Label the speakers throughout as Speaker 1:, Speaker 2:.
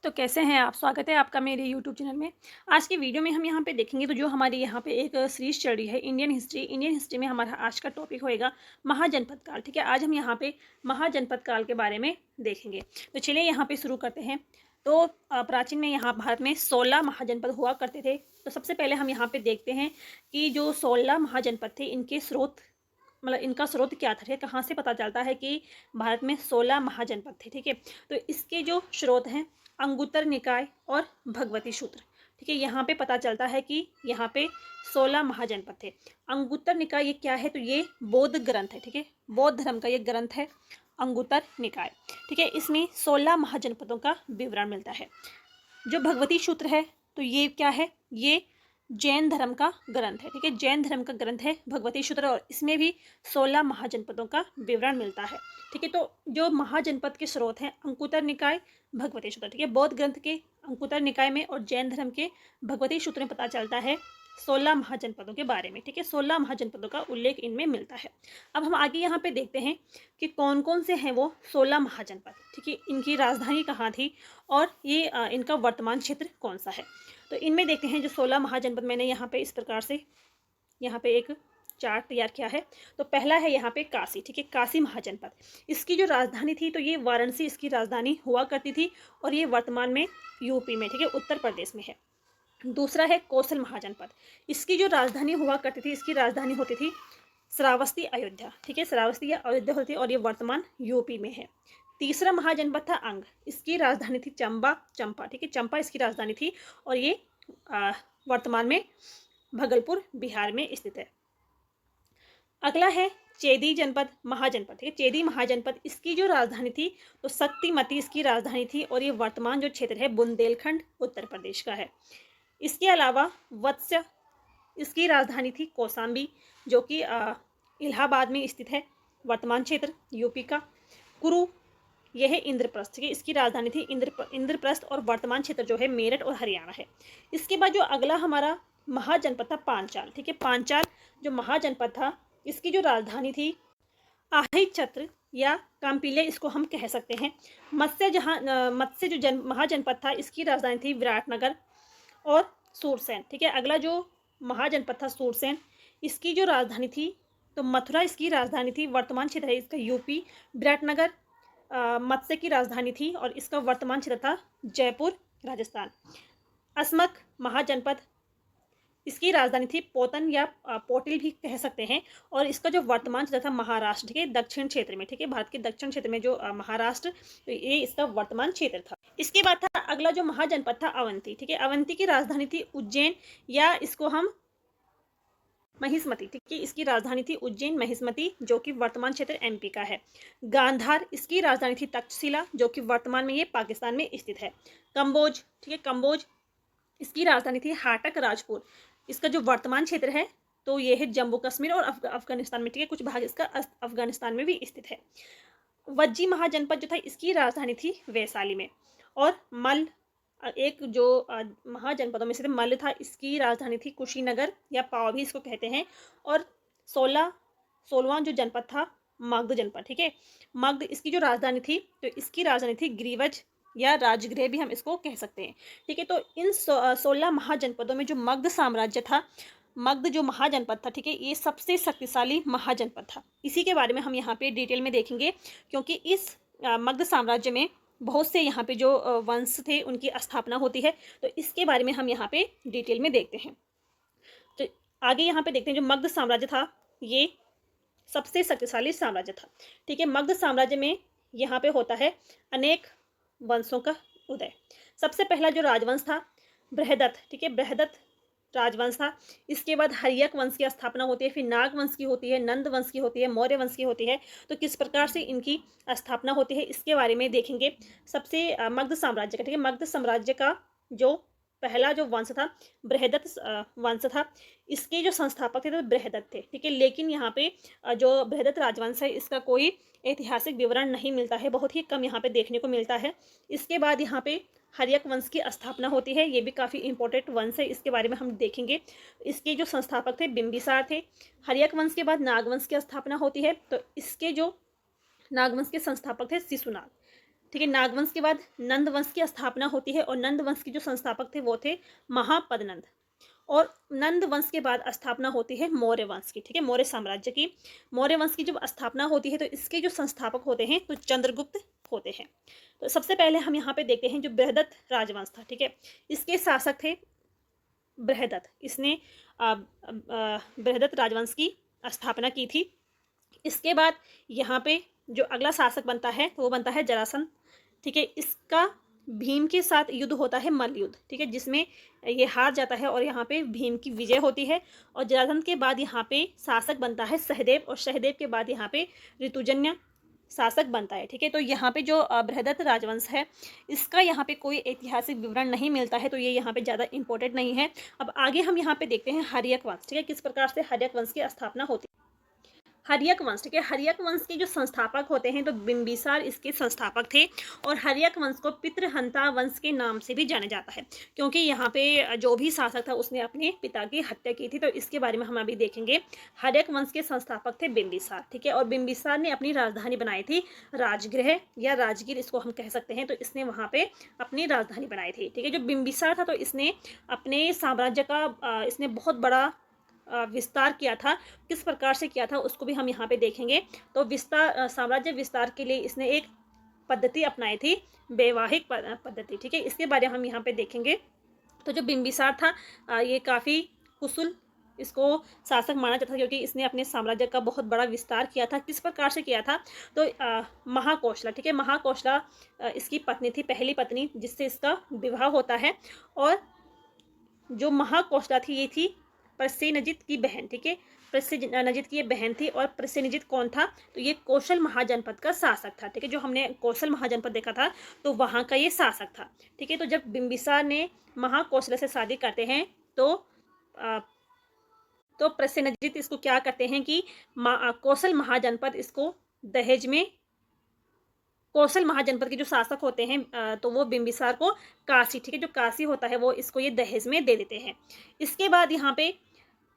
Speaker 1: तो कैसे हैं आप? स्वागत है आपका मेरे यूट्यूब चैनल में। आज की वीडियो में हम यहाँ पे देखेंगे तो जो हमारी यहाँ पे एक सीरीज़ चल रही है इंडियन हिस्ट्री में हमारा आज का टॉपिक होएगा महाजनपद काल, ठीक है? आज हम यहाँ पे महाजनपद काल के बारे में देखेंगे। तो चलिए यहाँ पे शुरू करते हैं। तो प्राचीन में यहाँ भारत में 16 महाजनपद हुआ करते थे। तो सबसे पहले हम यहाँ पे देखते हैं कि जो 16 महाजनपद थे इनके स्रोत, मतलब इनका स्रोत क्या था, ठीक है? कहाँ से पता चलता है कि भारत में 16 महाजनपद थे, ठीक है? तो इसके जो स्रोत हैं अंगुत्तर निकाय और भगवती सूत्र, ठीक है? यहाँ पे पता चलता है कि यहाँ पे 16 महाजनपद थे। अंगुत्तर निकाय ये क्या है? तो ये बौद्ध ग्रंथ है, ठीक है? बौद्ध धर्म का ये ग्रंथ है अंगुत्तर निकाय, ठीक है? इसमें 16 महाजनपदों का विवरण मिलता है। जो भगवती सूत्र है तो ये क्या है? ये जैन धर्म का ग्रंथ है, ठीक है? जैन धर्म का ग्रंथ है भगवती सूत्र और इसमें भी 16 महाजनपदों का विवरण मिलता है, ठीक है? तो जो महाजनपद के स्रोत हैं अंकुतर निकाय, भगवती सूत्र, ठीक है? बौद्ध ग्रंथ के अंकुतर निकाय में और जैन धर्म के भगवती सूत्र में पता चलता है 16 महाजनपदों के बारे में, ठीक है? 16 महाजनपदों का उल्लेख इनमें मिलता है। अब हम आगे यहाँ पे देखते हैं कि कौन कौन से हैं वो 16 महाजनपद, ठीक है? इनकी राजधानी कहाँ थी और ये इनका वर्तमान क्षेत्र कौन सा है। तो इनमें देखते हैं जो 16 महाजनपद, मैंने यहाँ पे इस प्रकार से यहाँ पे एक चार्ट तैयार किया है। तो पहला है यहाँ पे काशी, ठीक है? काशी महाजनपद, इसकी जो राजधानी थी तो ये वाराणसी इसकी राजधानी हुआ करती थी और ये वर्तमान में यूपी में, ठीक है, उत्तर प्रदेश में है। दूसरा है कौशल महाजनपद, इसकी जो राजधानी हुआ करती थी, इसकी राजधानी होती थी श्रावस्ती अयोध्या, ठीक है? श्रावस्ती या अयोध्या होती है और ये वर्तमान यूपी में है। तीसरा महाजनपद था अंग, इसकी राजधानी थी चंपा, ठीक है? चंपा इसकी राजधानी थी और ये वर्तमान में भागलपुर बिहार में स्थित है। अगला है चेदी जनपद महाजनपद, ठीक है? चेदी महाजनपद, इसकी जो राजधानी थी तो शक्तिमती इसकी राजधानी थी और ये वर्तमान जो क्षेत्र है बुंदेलखंड उत्तर प्रदेश का है। इसके अलावा वत्स्य, इसकी राजधानी थी कौशाम्बी जो कि इलाहाबाद में स्थित है, वर्तमान क्षेत्र यूपी का। कुरु, यह है इंद्रप्रस्थ, ठीक है? इसकी राजधानी थी इंद्रप्रस्थ और वर्तमान क्षेत्र जो है मेरठ और हरियाणा है। इसके बाद जो अगला हमारा महाजनपद था पांचाल, ठीक है? पांचाल जो महाजनपद था इसकी जो राजधानी थी आही छत्र या काम्पिले इसको हम कह सकते हैं। मत्स्य जो महाजनपद था इसकी राजधानी थी विराटनगर और सूरसेन, ठीक है? अगला जो महाजनपद था सूरसेन, इसकी जो राजधानी थी तो मथुरा इसकी राजधानी थी, वर्तमान क्षेत्र है इसका यूपी। विराटनगर मत्स्य की राजधानी थी और इसका वर्तमान क्षेत्र था जयपुर राजस्थान। अस्मक महाजनपद, इसकी राजधानी थी पोतन या पोटिल भी कह सकते हैं और इसका जो वर्तमान क्षेत्र था महाराष्ट्र, ठीक है? दक्षिण क्षेत्र में, ठीक है? भारत के दक्षिण क्षेत्र में जो महाराष्ट्र, तो ये इसका वर्तमान क्षेत्र था। इसके बाद था अगला जो महाजनपद था अवंती, ठीक है? अवंती की राजधानी थी उज्जैन या इसको हम महिष्मती, ठीक है? इसकी राजधानी थी उज्जैन महिष्मती जो कि वर्तमान क्षेत्र एमपी का है। गांधार, इसकी राजधानी थी तक्षशिला जो कि वर्तमान में ये पाकिस्तान में स्थित है। कंबोज, ठीक है? कंबोज, इसकी राजधानी थी हाटक राजपुर, इसका जो वर्तमान क्षेत्र है तो ये है जम्मू कश्मीर और अफगानिस्तान में, ठीक है? कुछ भाग इसका अफगानिस्तान में भी स्थित है। वज्जी महाजनपद जो था इसकी राजधानी थी वैशाली में। और मल, एक जो महाजनपदों में से मल्ल था, इसकी राजधानी थी कुशीनगर या पाव भी इसको कहते हैं। और 16वां जो जनपद था मगध जनपद, ठीक है? मगध, इसकी जो राजधानी थी तो इसकी राजधानी थी ग्रीवज या राजगृह भी हम इसको कह सकते हैं, ठीक है? तो इन 16 महाजनपदों में जो मगध साम्राज्य था, मगध जो महाजनपद था, ठीक है, ये सबसे शक्तिशाली महाजनपद था। इसी के बारे में हम यहाँ पे डिटेल में देखेंगे क्योंकि इस मगध साम्राज्य में बहुत से यहाँ पे जो वंश थे उनकी स्थापना होती है, तो इसके बारे में हम यहाँ पे डिटेल में देखते हैं। तो आगे यहाँ पे देखते हैं जो मगध साम्राज्य था ये सबसे शक्तिशाली साम्राज्य था, ठीक है? मगध साम्राज्य में यहाँ पे होता है अनेक वंशों का उदय। सबसे पहला जो राजवंश था बृहदत्त, ठीक है? बृहदत्त राजवंश था। इसके बाद हर्यक वंश की स्थापना होती है, फिर नाग वंश की होती है, नंद वंश की होती है, मौर्य वंश की होती है। तो किस प्रकार से इनकी स्थापना होती है इसके बारे में देखेंगे। सबसे मगध साम्राज्य का, ठीक है? मगध साम्राज्य का जो पहला जो वंश था बृहदत्त वंश था, इसके जो संस्थापक थे तो बृहदत्त थे, ठीक है? लेकिन यहाँ पे जो बृहदत्त राजवंश है इसका कोई ऐतिहासिक विवरण नहीं मिलता है, बहुत ही कम यहाँ पे देखने को मिलता है। इसके बाद यहाँ पे हर्यक वंश की स्थापना होती है, ये भी काफ़ी इंपॉर्टेंट वंश है, इसके बारे में हम देखेंगे। इसके जो संस्थापक थे बिंबिसार थे। हर्यक वंश के बाद नागवंश की स्थापना होती है, तो इसके जो नागवंश के संस्थापक थे शिशुनाग। ठीक है। नागवंश के बाद नंद वंश की स्थापना होती है और नंद वंश के जो संस्थापक थे वो थे महापद्नंद। और नंद वंश के बाद स्थापना होती है मौर्य वंश की। ठीक है, मौर्य साम्राज्य की। मौर्य वंश की जब स्थापना होती है तो इसके जो संस्थापक होते हैं तो चंद्रगुप्त होते हैं। तो सबसे पहले हम यहाँ पे देखते हैं जो बृहदत्त राजवंश था। ठीक है, इसके शासक थे बृहदत्त। इसने बृहदत्त राजवंश की स्थापना की थी। इसके बाद यहाँ पे जो अगला शासक बनता है तो वो बनता है जरासंध। ठीक है, इसका भीम के साथ युद्ध होता है, मल्ल युद्ध। ठीक है, जिसमें ये हार जाता है और यहाँ पे भीम की विजय होती है। और जरासंध के बाद यहाँ पे शासक बनता है सहदेव और सहदेव के बाद यहाँ पे ऋतुजन्य शासक बनता है। ठीक है, तो यहाँ पे जो बृहदत्त राजवंश है इसका यहाँ पे कोई ऐतिहासिक विवरण नहीं मिलता है, तो ये यहाँ पे ज़्यादा इंपॉर्टेंट नहीं है। अब आगे हम यहाँ पे देखते हैं हर्यक वंश। ठीक है, किस प्रकार से हर्यक वंश की स्थापना होती है। हर्यक वंश, ठीक है, हर्यक वंश के जो संस्थापक होते हैं तो बिंबिसार इसके संस्थापक थे। और हर्यक वंश को पितृहंता वंश के नाम से भी जाना जाता है, क्योंकि यहाँ पे जो भी शासक था उसने अपने पिता की हत्या की थी। तो इसके बारे में हम अभी देखेंगे। हर्यक वंश के संस्थापक थे बिंबिसार। ठीक है, और बिंबिसार ने अपनी राजधानी बनाई थी राजगृह या राजगीर, इसको हम कह सकते हैं। तो इसने वहाँ पे अपनी राजधानी बनाई थी। ठीक है, जो बिंबिसार था तो इसने अपने साम्राज्य का इसने बहुत बड़ा विस्तार किया था। किस प्रकार से किया था उसको भी हम यहाँ पे देखेंगे। तो विस्तार साम्राज्य विस्तार के लिए इसने एक पद्धति अपनाई थी, वैवाहिक पद्धति। ठीक है, इसके बारे में हम यहाँ पे देखेंगे। तो जो बिंबिसार था ये काफ़ी कुशल इसको शासक माना जाता था, क्योंकि इसने अपने साम्राज्य का बहुत बड़ा विस्तार किया था। किस प्रकार से किया था तो महाकौशला, ठीक है, महाकौशला इसकी पत्नी थी, पहली पत्नी, जिससे इसका विवाह होता है। और जो महाकौशला थी ये थी प्रसेनजित की बहन। ठीक है, प्रसेनजित की ये बहन थी। और प्रसेनजित कौन था तो ये कौशल महाजनपद का शासक था। ठीक है, जो हमने कौशल महाजनपद देखा था तो वहाँ का ये शासक था। ठीक है, तो जब बिंबिसार ने महाकौशल से शादी करते हैं तो प्रसेनजित इसको क्या करते हैं कि कौशल महाजनपद इसको दहेज में, कौशल महाजनपद के जो शासक होते हैं तो वो बिंबिसार को काशी, ठीक है, जो काशी होता है वो इसको ये दहेज में दे देते हैं। इसके बाद यहाँ पे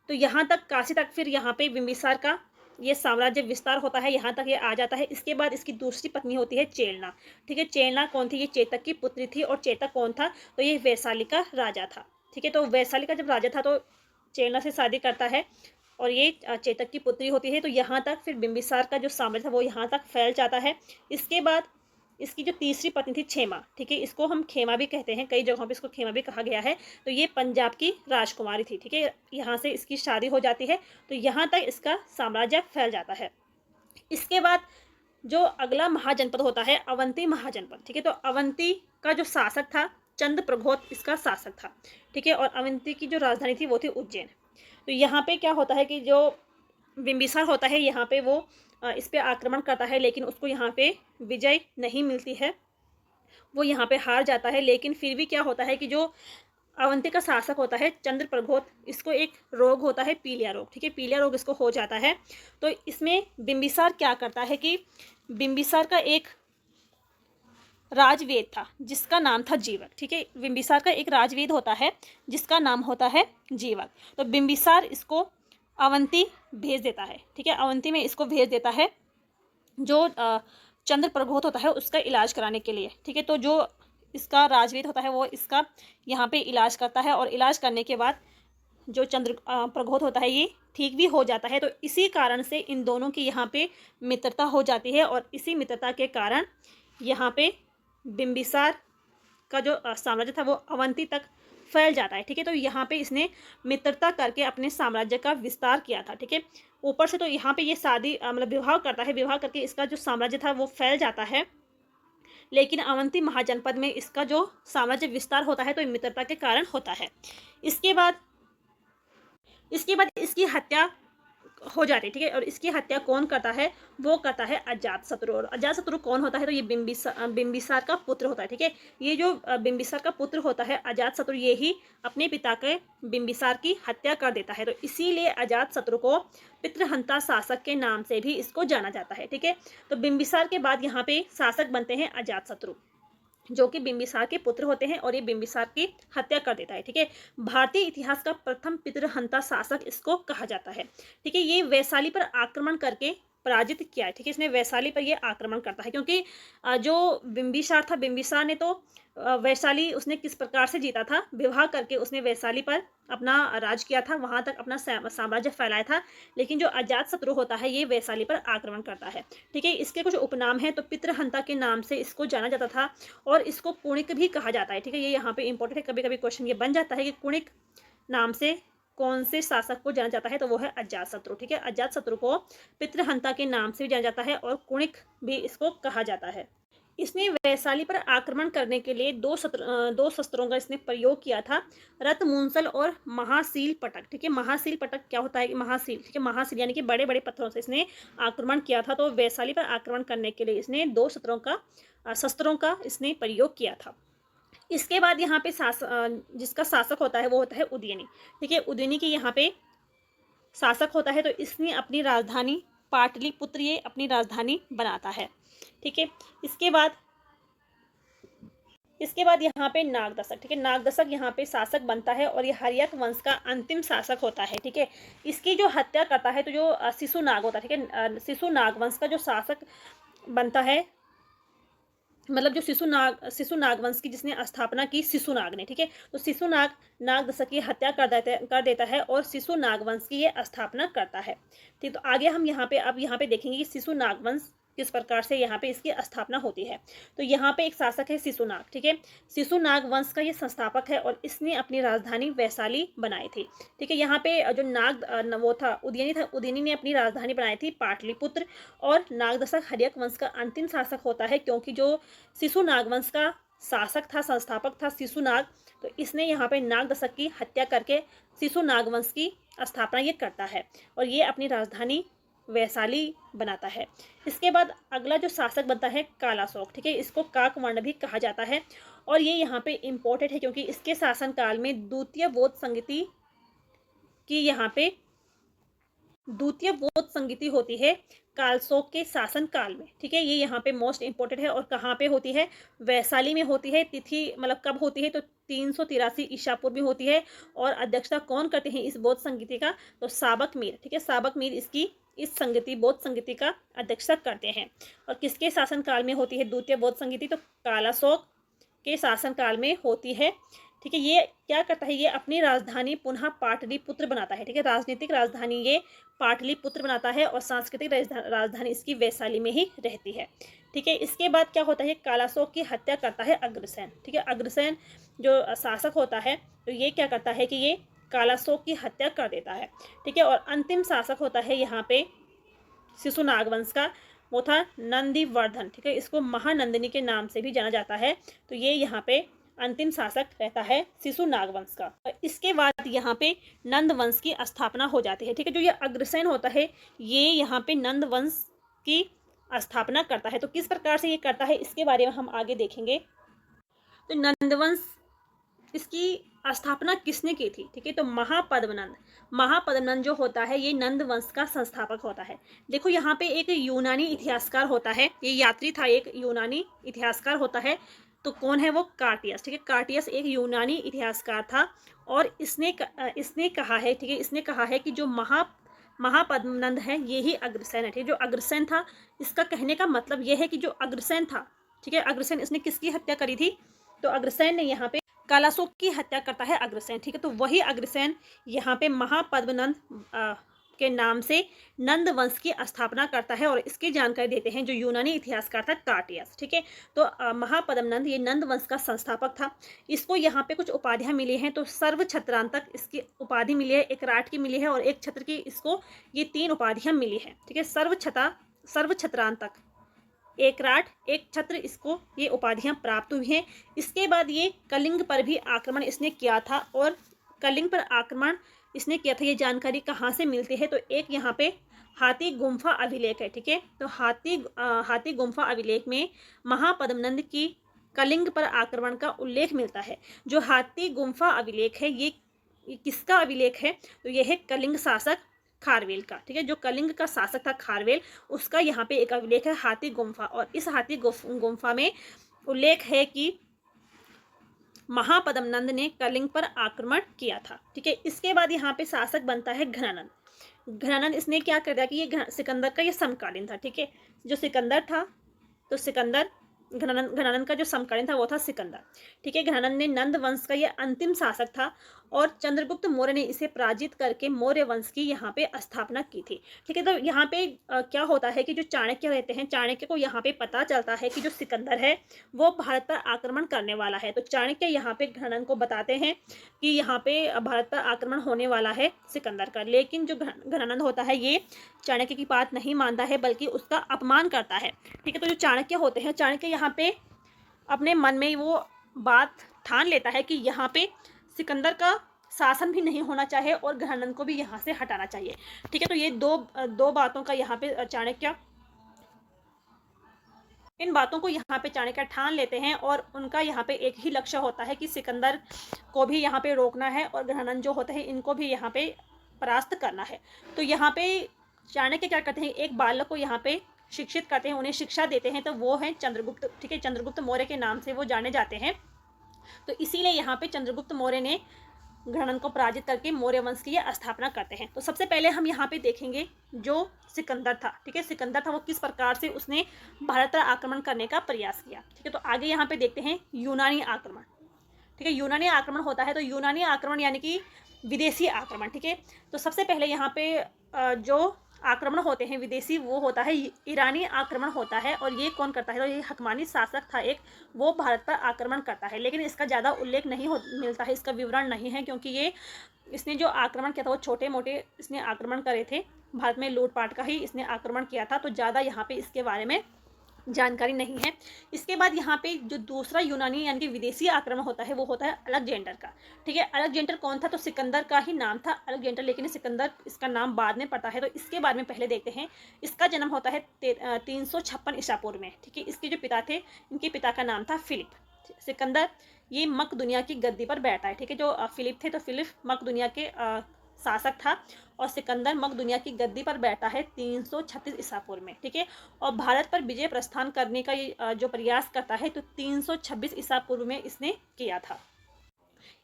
Speaker 1: तो यहाँ तक काशी तक फिर यहाँ पे बिंबिसार का ये साम्राज्य विस्तार होता है, यहाँ तक ये आ जाता है। इसके बाद इसकी दूसरी पत्नी होती है चेलना। ठीक है, चेलना कौन थी, ये चेतक की पुत्री थी। और चेतक कौन था तो ये वैशाली का राजा था। ठीक है, तो वैशाली का जब राजा था तो चेलना से शादी करता है और ये चेतक की पुत्री होती है। तो यहाँ तक फिर बिंबिसार का जो साम्राज्य था वो यहाँ तक फैल जाता है। इसके बाद इसकी जो तीसरी पत्नी थी क्षेमा, ठीक है, इसको हम खेमा भी कहते हैं, कई जगहों पे इसको खेमा भी कहा गया है। तो ये पंजाब की राजकुमारी थी। ठीक है, यहाँ से इसकी शादी हो जाती है। तो यहाँ तक इसका साम्राज्य फैल जाता है। इसके बाद जो अगला महाजनपद होता है अवंती महाजनपद। ठीक है, तो अवंती का जो शासक था चंद्रप्रघोत इसका शासक था। ठीक है, और अवंती की जो राजधानी थी वो थी उज्जैन। तो यहाँ पे क्या होता है कि जो बिंबिसार होता है यहाँ पे वो इस पे आक्रमण करता है, लेकिन उसको यहाँ पे विजय नहीं मिलती है, वो यहाँ पे हार जाता है। लेकिन फिर भी क्या होता है कि जो अवंती का शासक होता है चंद्रप्रघोत, इसको एक रोग होता है पीलिया रोग। ठीक है, पीलिया रोग इसको हो जाता है। तो इसमें बिंबिसार क्या करता है कि बिंबिसार का एक राजवेद था जिसका नाम था जीवक। ठीक है, बिंबिसार का एक राजवेद होता है जिसका नाम होता है जीवक। तो बिंबिसार इसको अवंती भेज देता है। ठीक है, अवंती में इसको भेज देता है जो चंद्रप्रघोत होता है उसका इलाज कराने के लिए। ठीक है, तो जो इसका राजवेद होता है वो इसका यहाँ पे इलाज करता है और इलाज करने के बाद जो प्रघोत होता है ये ठीक भी हो जाता है। तो इसी कारण से इन दोनों की यहाँ पे मित्रता हो जाती है और इसी मित्रता के कारण यहाँ पे बिंबिसार का जो साम्राज्य था वो अवंती तक फैल जाता है। ठीक है, तो यहाँ पे इसने मित्रता करके अपने साम्राज्य का विस्तार किया था। ठीक है, ऊपर से तो यहाँ पे ये शादी मतलब विवाह करता है, विवाह करके इसका जो साम्राज्य था वो फैल जाता है। लेकिन अवंती महाजनपद में इसका जो साम्राज्य विस्तार होता है तो मित्रता के कारण होता है। इसके बाद इसकी हत्या हो जाती है। ठीक है, और इसकी हत्या कौन करता है वो करता है अजातशत्रु। और अजातशत्रु कौन होता है तो ये बिंबिसार का पुत्र होता है। ठीक है, ये जो बिंबिसार का पुत्र होता है अजातशत्रु ये ही अपने पिता के बिंबिसार की हत्या कर देता है। तो इसीलिए अजातशत्रु को पितृहंता शासक के नाम से भी इसको जाना जाता है। ठीक है, तो बिंबिसार के बाद यहाँ पे शासक बनते हैं अजातशत्रु जो कि बिंबिसार के पुत्र होते हैं और ये बिंबिसार की हत्या कर देता है। ठीक है, भारतीय इतिहास का प्रथम पितृहंता शासक इसको कहा जाता है। ठीक है, ये वैशाली पर आक्रमण करके पराजित किया है। ठीक है, इसने वैशाली पर ये आक्रमण करता है, क्योंकि जो बिंबिसार था, बिंबिसार ने तो वैशाली उसने किस प्रकार से जीता था, विवाह करके उसने वैशाली पर अपना राज किया था, वहां तक अपना साम्राज्य फैलाया था। लेकिन जो अजात शत्रु होता है ये वैशाली पर आक्रमण करता है। ठीक है, इसके कुछ उपनाम हैं, तो पितृहंता के नाम से इसको जाना जाता था और इसको कुणिक भी कहा जाता है। ठीक है, ये यहाँ पे इंपॉर्टेंट है, कभी कभी क्वेश्चन ये बन जाता है कि कुणिक नाम से कौन से शासक को जाना जाता है, तो वो है अजातशत्रु। ठीक है, अजातशत्रु को पितृहंता के नाम से भी जाना जाता है और कुणिक भी इसको कहा जाता है। इसने वैशाली पर आक्रमण करने के लिए दो शस्त्रों का इसने प्रयोग किया था, रथमूंसल और महासील पटक। ठीक है, महासील पटक क्या होता है कि महासील, ठीक है, महासील यानी कि बड़े बड़े पत्थरों से इसने आक्रमण किया था। तो वैशाली पर आक्रमण करने के लिए इसने दो शस्त्रों का इसने प्रयोग किया था। इसके बाद यहाँ पे जिसका शासक होता है वो होता है उदयनी। ठीक है, उदयनी की यहाँ पे शासक होता है, तो इसने अपनी राजधानी पाटलिपुत्र ये अपनी राजधानी बनाता है। ठीक है, इसके बाद यहाँ पे नागदशक। ठीक है, नागदशक यहाँ पे शासक बनता है और ये हर्यक वंश का अंतिम शासक होता है। ठीक है, इसकी जो हत्या करता है, तो जो शिशुनाग होता है, ठीक है, शिशुनाग वंश का जो शासक बनता है, मतलब जो शिशुनाग वंश की जिसने स्थापना की शिशुनाग ने। ठीक है, तो शिशुनाग नागदशक की हत्या कर देता है और शिशुनाग वंश की ये स्थापना करता है। ठीक, तो आगे हम अब यहाँ पे देखेंगे कि शिशुनाग वंश किस प्रकार से यहाँ पे इसकी स्थापना होती है। तो यहाँ पे एक शासक है शिशुनाग। ठीक है, शिशुनाग वंश का ये संस्थापक है और इसने अपनी राजधानी वैशाली बनाई थी। ठीक है, यहाँ पे जो वो था उदयनी ने अपनी राजधानी बनाई थी पाटलिपुत्र। और नागदशक हर्यक वंश का अंतिम शासक होता है, क्योंकि जो शिशुनाग वंश का शासक था, संस्थापक था शिशुनाग, तो इसने यहाँ पे नागदशक की हत्या करके शिशुनाग वंश की स्थापना ये करता है और ये अपनी राजधानी वैशाली बनाता है। इसके बाद अगला जो शासक बनता है कालाशोक। ठीक है, इसको काकवर्ण भी कहा जाता है और ये यहाँ पे इम्पोर्टेंट है, क्योंकि इसके शासनकाल में द्वितीय बौद्ध संगीति होती है कालशोक के शासन काल में। ठीक है, ये यहाँ पे मोस्ट इंपोर्टेंट है और कहाँ पे होती है, वैशाली में होती है। तिथि मतलब कब होती है, तो 383 ईसा पूर्व में होती है। और अध्यक्षता कौन करते हैं इस बौद्ध संगीति का, तो साबक मीर। ठीक है, साबक मीर इस बौद्ध संगीति का अध्यक्षता करते हैं। और किसके शासनकाल में होती है द्वितीय बौद्ध संगीति, तो कालाशोक के शासनकाल में होती है। ठीक है, ये क्या करता है, ये अपनी राजधानी पुनः पाटलिपुत्र बनाता है। ठीक है, राजनीतिक राजधानी ये पाटलिपुत्र बनाता है और सांस्कृतिक राजधानी इसकी वैशाली में ही रहती है। ठीक है, इसके बाद क्या होता है, कालाशोक की हत्या करता है अग्रसेन। ठीक है, अग्रसेन जो शासक होता है, तो ये क्या करता है कि ये कालाशोक की हत्या कर देता है। ठीक है, और अंतिम शासक होता है यहाँ पे शिशुनाग वंश का, वो था नंदीवर्धन। ठीक है, इसको महानंदिनी के नाम से भी जाना जाता है। तो ये यहाँ पे अंतिम शासक रहता है शिशुनाग वंश का। इसके बाद यहाँ पे नंद वंश की स्थापना हो जाती है। ठीक है, जो ये अग्रसेन होता है ये यहाँ पे नंद वंश की स्थापना करता है। तो किस प्रकार से ये करता है इसके बारे में हम आगे देखेंगे। तो नंदवंश इसकी स्थापना किसने की थी, ठीक है, तो महापद्मनंद जो होता है ये नंद वंश का संस्थापक होता है। देखो यहाँ पे एक यूनानी इतिहासकार होता है, ये यात्री था, एक यूनानी इतिहासकार होता है। तो कौन है वो, कार्टियस। ठीक है, कार्टियस एक यूनानी इतिहासकार था और इसने कहा है, ठीक है, इसने कहा है कि जो महापद्मनंद है ये ही अग्रसेन है। ठीक है, जो अग्रसेन था, इसका कहने का मतलब ये है कि जो अग्रसेन था, ठीक है, अग्रसेन इसने किसकी हत्या करी थी, तो अग्रसेन ने यहाँ पे कालाशोक की हत्या करता है अग्रसेन। ठीक है, तो वही अग्रसेन यहाँ पे महापद्मनंद के नाम से नंद वंश की स्थापना करता है और इसकी जानकारी देते हैं जो यूनानी इतिहासकार था कार्टियस। ठीक है, तो महापद्मनंद ये नंद वंश का संस्थापक था। इसको यहाँ पे कुछ उपाधियाँ मिली हैं, तो सर्व छत्रांतक इसकी उपाधि मिली है, एक राट की मिली है और एक छत्र की, इसको ये 3 उपाधियाँ मिली है। ठीक है, सर्व छत्रांतक, एक राट, एक छत्र, इसको ये उपाधियां प्राप्त हुई हैं। इसके बाद ये कलिंग पर भी आक्रमण इसने किया था और कलिंग पर आक्रमण इसने किया था, ये जानकारी कहाँ से मिलती है, तो एक यहाँ पे हाथी गुम्फा अभिलेख है। ठीक है, तो हाथी गुम्फा अभिलेख में महापद्मनंद की कलिंग पर आक्रमण का उल्लेख मिलता है। जो हाथी गुम्फा अभिलेख है ये किसका अभिलेख है, तो यह है कलिंग शासक खारवेल का। ठीक है, जो कलिंग का शासक था खारवेल, उसका यहाँ पे एक अभिलेख है हाथी गुम्फा, और इस हाथी गुम्फा में उल्लेख है कि महापद्मनंद ने कलिंग पर आक्रमण किया था। ठीक है, इसके बाद यहाँ पे शासक बनता है घनानंद। घनानंद इसने क्या कर दिया कि ये सिकंदर का ये समकालीन था, ठीक है। जो सिकंदर था, तो सिकंदर घनानंद का जो समकालीन था वो था सिकंदर, ठीक है। घनानंद ने नंद वंश का ये अंतिम शासक था और चंद्रगुप्त मौर्य ने इसे पराजित करके मौर्य वंश की यहाँ पे स्थापना की थी, ठीक है। तो यहाँ पे क्या होता है कि जो चाणक्य रहते हैं, चाणक्य को यहाँ पे पता चलता है कि जो सिकंदर है वो भारत पर आक्रमण करने वाला है। तो चाणक्य यहाँ पे घनानंद को बताते हैं कि यहाँ पे भारत पर आक्रमण होने वाला है सिकंदर का, लेकिन जो घनानंद होता है ये चाणक्य की बात नहीं मानता है बल्कि उसका अपमान करता है, ठीक है। तो जो चाणक्य होते हैं, चाणक्य यहाँ पे अपने मन में वो बात ठान लेता है कि यहाँ पे सिकंदर का शासन भी नहीं होना चाहिए और घनानंद को भी यहाँ से हटाना चाहिए, ठीक है। तो ये दो बातों का यहाँ पे चाणक्य, इन बातों को यहाँ पे चाणक्य ठान लेते हैं और उनका यहाँ पे एक ही लक्ष्य होता है कि सिकंदर को भी यहाँ पे रोकना है और घनानंद जो होते हैं इनको भी यहाँ पे परास्त करना है। तो यहाँ पे चाणक्य क्या करते हैं, एक बालक को यहाँ पे शिक्षित करते हैं, उन्हें शिक्षा देते हैं, तो वो है चंद्रगुप्त, ठीक है। चंद्रगुप्त मौर्य के नाम से वो जाने जाते हैं। तो इसीलिए यहाँ पे चंद्रगुप्त मौर्य ने घनानंद को पराजित करके मौर्य वंश की स्थापना करते हैं। तो सबसे पहले हम यहाँ पे देखेंगे जो सिकंदर था, ठीक है। सिकंदर था वो किस प्रकार से उसने भारत पर आक्रमण करने का प्रयास किया, ठीक है। तो आगे यहाँ पे देखते हैं यूनानी आक्रमण, ठीक है। यूनानी आक्रमण होता है, तो यूनानी आक्रमण यानी कि विदेशी आक्रमण, ठीक है। तो सबसे पहले यहाँ पे जो आक्रमण होते हैं विदेशी वो होता है ईरानी आक्रमण होता है, और ये कौन करता है, तो ये हकमानी शासक था एक, वो भारत पर आक्रमण करता है, लेकिन इसका ज़्यादा उल्लेख नहीं मिलता है, इसका विवरण नहीं है, क्योंकि इसने जो आक्रमण किया था वो छोटे मोटे इसने आक्रमण करे थे, भारत में लूटपाट का ही इसने आक्रमण किया था, तो ज़्यादा यहाँ पे इसके बारे में जानकारी नहीं है। इसके बाद यहाँ पे जो दूसरा यूनानी यानी कि विदेशी आक्रमण होता है वो होता है अलेक्जेंडर का, ठीक है। अलेक्जेंडर कौन था, तो सिकंदर का ही नाम था अलेक्जेंडर, लेकिन सिकंदर इसका नाम बाद में पड़ता है, तो इसके बारे में पहले देखते हैं। इसका जन्म होता है 356 ईसा पूर्व में, ठीक है। इसके जो पिता थे, इनके पिता का नाम था फिलिप। सिकंदर ये मक दुनिया की गद्दी पर बैठा है, ठीक है। जो फिलिप थे, तो फिलिप मक दुनिया के शासक था और सिकंदर मक दुनिया की गद्दी पर बैठा है 336 ईसा पूर्व में, ठीक है। और भारत पर विजय प्रस्थान करने का जो प्रयास करता है तो 326 ईसा पूर्व में इसने किया था।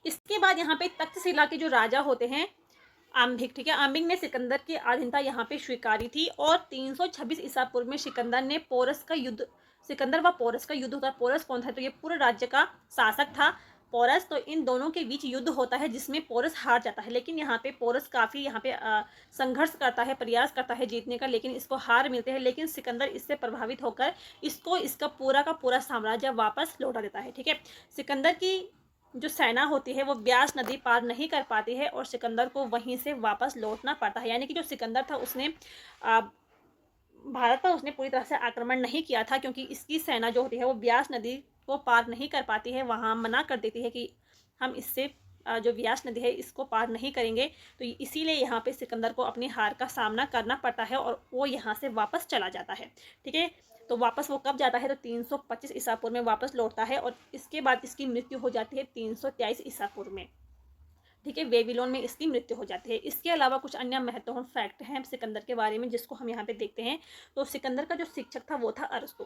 Speaker 1: इसके बाद यहाँ पे तक्षशिला के जो राजा होते हैं आम्भिक, ठीक है। आम्भिक ने सिकंदर की अधीनता यहाँ पे स्वीकारी थी और 326 ईसा पूर्व में सिकंदर ने पोरस का युद्ध, सिकंदर व पोरस का युद्ध होता। पोरस कौन था, तो ये पूरे राज्य का शासक था पोरस। तो इन दोनों के बीच युद्ध होता है जिसमें पोरस हार जाता है, लेकिन यहाँ पे पोरस काफ़ी यहाँ पे संघर्ष करता है, प्रयास करता है जीतने का, लेकिन इसको हार मिलते हैं। लेकिन सिकंदर इससे प्रभावित होकर इसको इसका पूरा का पूरा साम्राज्य वापस लौटा देता है, ठीक है। सिकंदर की जो सेना होती है वो ब्यास नदी पार नहीं कर पाती है और सिकंदर को वहीं से वापस लौटना पड़ता है। यानी कि जो सिकंदर था उसने भारत पर उसने पूरी तरह से आक्रमण नहीं किया था, क्योंकि इसकी सेना जो होती है वो ब्यास नदी को पार नहीं कर पाती है, वहाँ मना कर देती है कि हम इससे जो ब्यास नदी है इसको पार नहीं करेंगे। तो इसीलिए यहाँ पे सिकंदर को अपनी हार का सामना करना पड़ता है और वो यहाँ से वापस चला जाता है, ठीक है। तो वापस वो कब जाता है, तो 325 ईसा पूर्व में वापस लौटता है और इसके बाद इसकी मृत्यु हो जाती है 323 ईसा पूर्व में, ठीक है। बेबीलोन में इसकी मृत्यु हो जाती है। इसके अलावा कुछ अन्य महत्वपूर्ण फैक्ट हैं सिकंदर के बारे में जिसको हम यहाँ पे देखते हैं। तो सिकंदर का जो शिक्षक था वो था अरस्तु,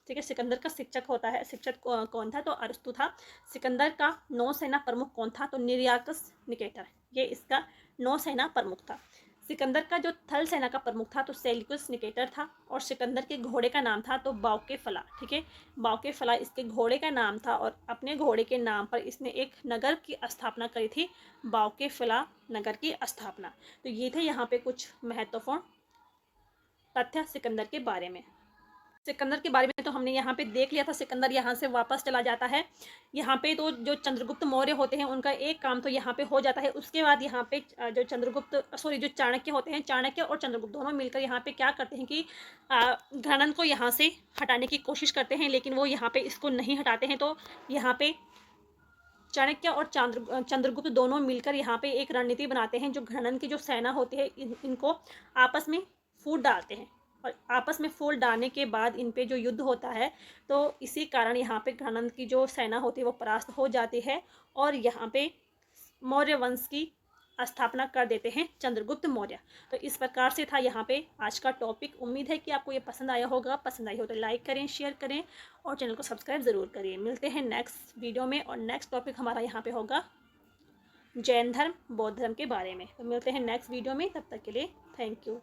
Speaker 1: ठीक है। सिकंदर का शिक्षक होता है, शिक्षक कौन था, तो अरस्तु था। सिकंदर का नौसेना प्रमुख कौन था, तो निर्याकस निकेटर, ये इसका नौसेना प्रमुख था। सिकंदर का जो थल सेना का प्रमुख था तो सेल्यूकस निकेटर था। और सिकंदर के घोड़े का नाम था तो बाउकेफला, ठीक है। बाउकेफला इसके घोड़े का नाम था और अपने घोड़े के नाम पर इसने एक नगर की स्थापना करी थी, बाउकेफला नगर की स्थापना। तो ये थे यहाँ पे कुछ महत्वपूर्ण तथ्य सिकंदर के बारे में। सिकंदर के बारे में तो हमने यहाँ पे देख लिया था। सिकंदर यहाँ से वापस चला जाता है। यहाँ पे तो जो चंद्रगुप्त मौर्य होते हैं उनका एक काम तो यहाँ पे हो जाता है। उसके बाद यहाँ पे जो चाणक्य होते हैं, चाणक्य और चंद्रगुप्त दोनों मिलकर यहाँ पे क्या करते हैं कि घनानंद को यहाँ से हटाने की कोशिश करते हैं, लेकिन वो यहाँ पे इसको नहीं हटाते हैं। तो यहाँ पे चाणक्य और चंद्रगुप्त दोनों मिलकर यहाँ पे एक रणनीति बनाते हैं। जो घनानंद की जो सेना होती है इनको आपस में फूट डालते हैं और आपस में फूट डालने के बाद इन पे जो युद्ध होता है तो इसी कारण यहाँ पे घनानंद की जो सेना होती है वो परास्त हो जाती है और यहाँ पे मौर्य वंश की स्थापना कर देते हैं चंद्रगुप्त मौर्य। तो इस प्रकार से था यहाँ पे आज का टॉपिक। उम्मीद है कि आपको ये पसंद आया होगा। पसंद आई हो तो लाइक करें, शेयर करें और चैनल को सब्सक्राइब ज़रूर करिए। मिलते हैं नेक्स्ट वीडियो में और नेक्स्ट टॉपिक हमारा यहाँ पे होगा जैन धर्म, बौद्ध धर्म के बारे में। तो मिलते हैं नेक्स्ट वीडियो में, तब तक के लिए थैंक यू।